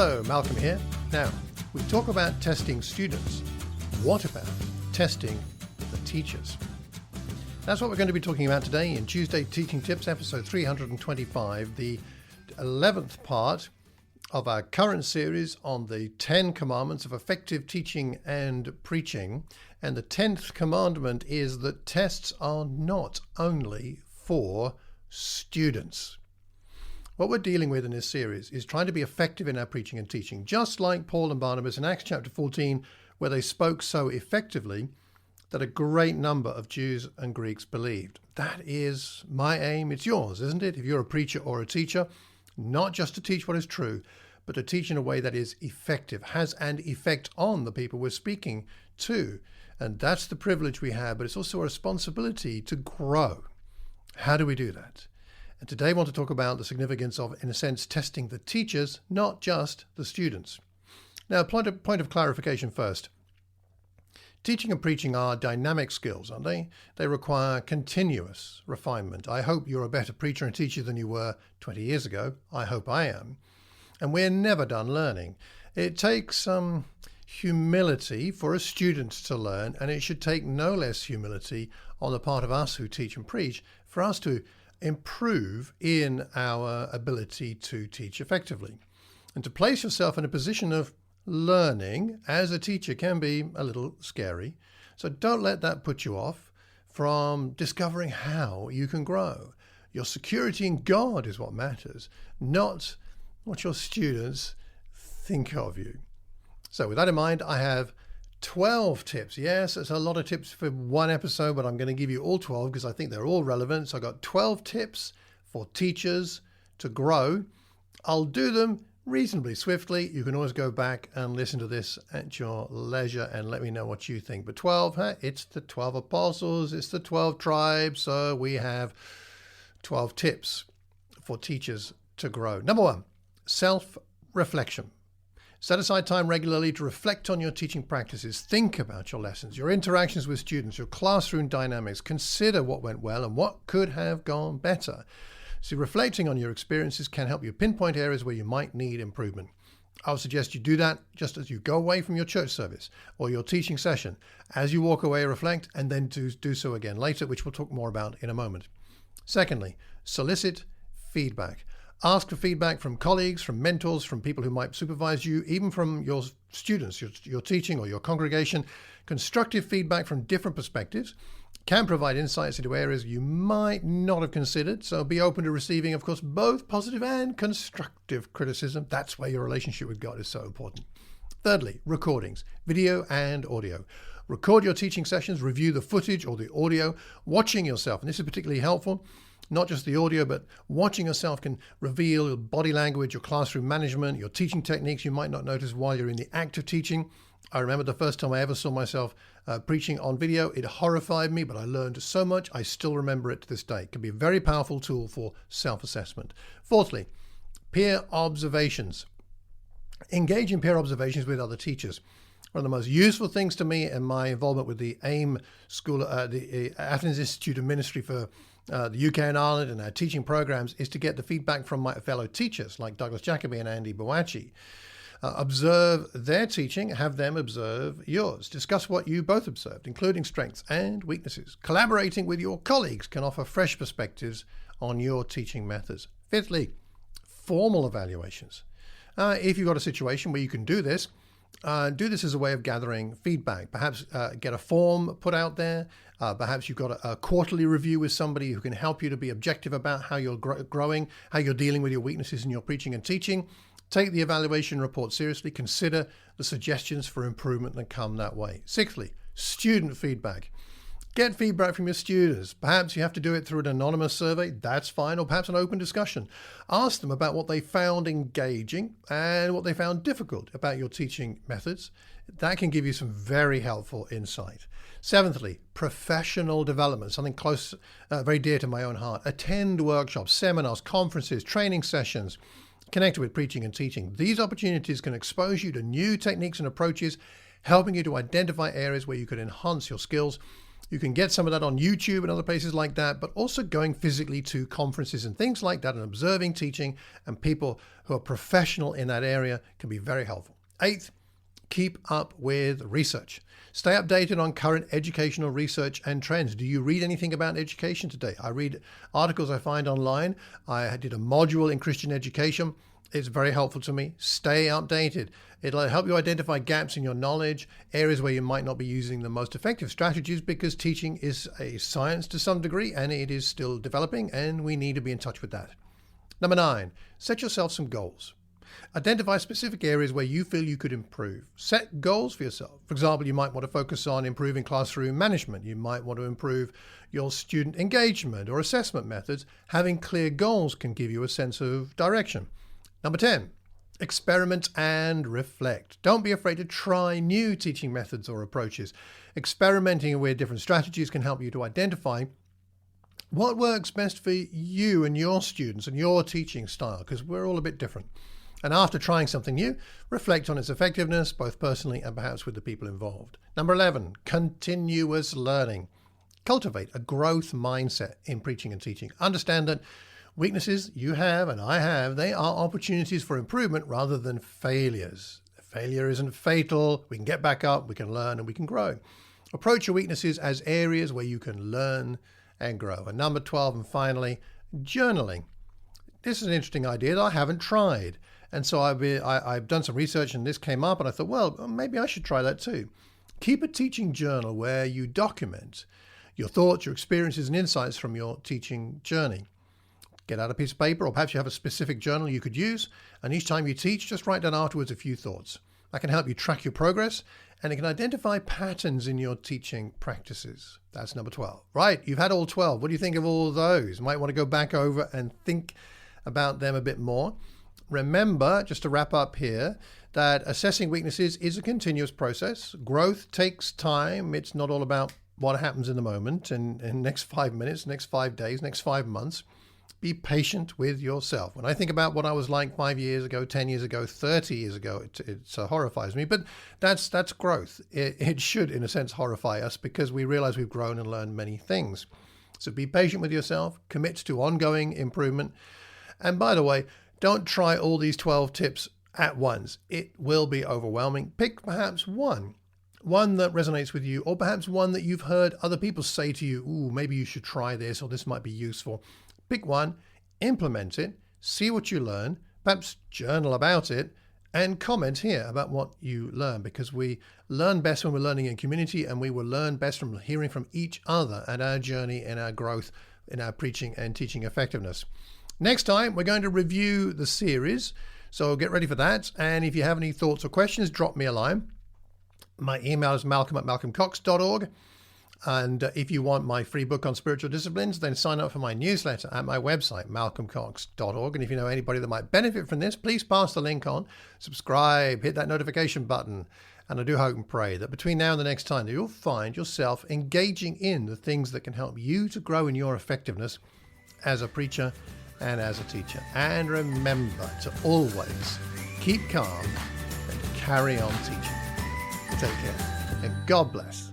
Hello, Malcolm here. Now, we talk about testing students. What about testing the teachers? That's what we're going to be talking about today in Tuesday Teaching Tips, episode 325, the 11th part of our current series on the 10 commandments of effective teaching and preaching. And the 10th commandment is that tests are not only for students. What we're dealing with in this series is trying to be effective in our preaching and teaching, just like Paul and Barnabas in Acts chapter 14, where they spoke so effectively that a great number of Jews and Greeks believed. That is my aim. It's yours, isn't it? If you're a preacher or a teacher, not just to teach what is true, but to teach in a way that is effective, has an effect on the people we're speaking to. And that's the privilege we have, but it's also a responsibility to grow. How do we do that? And today I want to talk about the significance of, in a sense, testing the teachers, not just the students. Now, point of clarification first. Teaching and preaching are dynamic skills, aren't they? They require continuous refinement. I hope you're a better preacher and teacher than you were 20 years ago. I hope I am. And we're never done learning. It takes some humility for a student to learn, and it should take no less humility on the part of us who teach and preach for us to improve in our ability to teach effectively. And to place yourself in a position of learning as a teacher can be a little scary. So don't let that put you off from discovering how you can grow. Your security in God is what matters, not what your students think of you. So with that in mind, I have 12 tips. Yes, it's a lot of tips for one episode, but I'm going to give you all 12 because I think they're all relevant. So I've got 12 tips for teachers to grow. I'll do them reasonably swiftly. You can always go back and listen to this at your leisure and let me know what you think. But 12, it's the 12 apostles, it's the 12 tribes. So we have 12 tips for teachers to grow. Number one, self-reflection. Set aside time regularly to reflect on your teaching practices. Think about your lessons, your interactions with students, your classroom dynamics. Consider what went well and what could have gone better. See, reflecting on your experiences can help you pinpoint areas where you might need improvement. I would suggest you do that just as you go away from your church service or your teaching session. As you walk away, reflect, and then do so again later, which we'll talk more about in a moment. Secondly, solicit feedback. Ask for feedback from colleagues, from mentors, from people who might supervise you, even from your students, your teaching or your congregation. Constructive feedback from different perspectives can provide insights into areas you might not have considered. So be open to receiving, of course, both positive and constructive criticism. That's where your relationship with God is so important. Thirdly, recordings, video and audio. Record your teaching sessions, review the footage or the audio, watching yourself. And this is particularly helpful. Not just the audio, but watching yourself can reveal your body language, your classroom management, your teaching techniques you might not notice while you're in the act of teaching. I remember the first time I ever saw myself preaching on video. It horrified me, but I learned so much. I still remember it to this day. It can be a very powerful tool for self-assessment. Fourthly, peer observations. Engage in peer observations with other teachers. One of the most useful things to me in my involvement with the AIM School, the Athens Institute of Ministry for the UK and Ireland and our teaching programs is to get the feedback from my fellow teachers like Douglas Jacoby and Andy Boachi. Observe their teaching, have them observe yours. Discuss what you both observed, including strengths and weaknesses. Collaborating with your colleagues can offer fresh perspectives on your teaching methods. Fifthly, formal evaluations. If you've got a situation where you can do this as a way of gathering feedback. Perhaps get a form put out there. Perhaps you've got a quarterly review with somebody who can help you to be objective about how you're growing, how you're dealing with your weaknesses in your preaching and teaching. Take the evaluation report seriously. Consider the suggestions for improvement that come that way. Sixthly, student feedback. Get feedback from your students. Perhaps you have to do it through an anonymous survey. That's fine. Or perhaps an open discussion. Ask them about what they found engaging and what they found difficult about your teaching methods. That can give you some very helpful insight. Seventhly, professional development, something close, very dear to my own heart. Attend workshops, seminars, conferences, training sessions connected with preaching and teaching. These opportunities can expose you to new techniques and approaches, helping you to identify areas where you could enhance your skills. You can get some of that on YouTube and other places like that, but also going physically to conferences and things like that and observing teaching and people who are professional in that area can be very helpful. 8th, keep up with research. Stay updated on current educational research and trends. Do you read anything about education today? I read articles I find online. I did a module in Christian education. It's very helpful to me. Stay updated. It'll help you identify gaps in your knowledge, areas where you might not be using the most effective strategies, because teaching is a science to some degree and it is still developing, and we need to be in touch with that. Number 9, set yourself some goals. Identify specific areas where you feel you could improve. Set goals for yourself. For example, you might want to focus on improving classroom management. You might want to improve your student engagement or assessment methods. Having clear goals can give you a sense of direction. Number 10, experiment and reflect. Don't be afraid to try new teaching methods or approaches. Experimenting with different strategies can help you to identify what works best for you and your students and your teaching style, because we're all a bit different. And after trying something new, reflect on its effectiveness, both personally and perhaps with the people involved. Number 11, continuous learning. Cultivate a growth mindset in preaching and teaching. Understand that weaknesses you have and I have, they are opportunities for improvement rather than failures. Failure isn't fatal. We can get back up, we can learn, and we can grow. Approach your weaknesses as areas where you can learn and grow. And number 12, and finally, journaling. This is an interesting idea that I haven't tried. And so I've done some research and this came up and I thought, well, maybe I should try that too. Keep a teaching journal where you document your thoughts, your experiences and insights from your teaching journey. Get out a piece of paper, or perhaps you have a specific journal you could use, and each time you teach, just write down afterwards a few thoughts. That can help you track your progress, and it can identify patterns in your teaching practices. That's number 12. Right, you've had all 12. What do you think of all those? You might want to go back over and think about them a bit more. Remember, just to wrap up here, that assessing weaknesses is a continuous process. Growth takes time. It's not all about what happens in the moment, in next 5 minutes, next 5 days, next 5 months. Be patient with yourself. When I think about what I was like 5 years ago, 10 years ago, 30 years ago, it horrifies me. But that's growth. It should, in a sense, horrify us because we realize we've grown and learned many things. So be patient with yourself. Commit to ongoing improvement. And by the way, don't try all these 12 tips at once. It will be overwhelming. Pick perhaps one that resonates with you, or perhaps one that you've heard other people say to you, ooh, maybe you should try this, or this might be useful. Pick one, implement it, see what you learn, perhaps journal about it, and comment here about what you learn, because we learn best when we're learning in community, and we will learn best from hearing from each other and our journey and our growth in our preaching and teaching effectiveness. Next time, we're going to review the series, so get ready for that. And if you have any thoughts or questions, drop me a line. My email is malcolm@malcolmcox.org. And if you want my free book on spiritual disciplines, then sign up for my newsletter at my website, malcolmcox.org. And if you know anybody that might benefit from this, please pass the link on, subscribe, hit that notification button. And I do hope and pray that between now and the next time, you'll find yourself engaging in the things that can help you to grow in your effectiveness as a preacher and as a teacher. And remember to always keep calm and carry on teaching. Take care and God bless.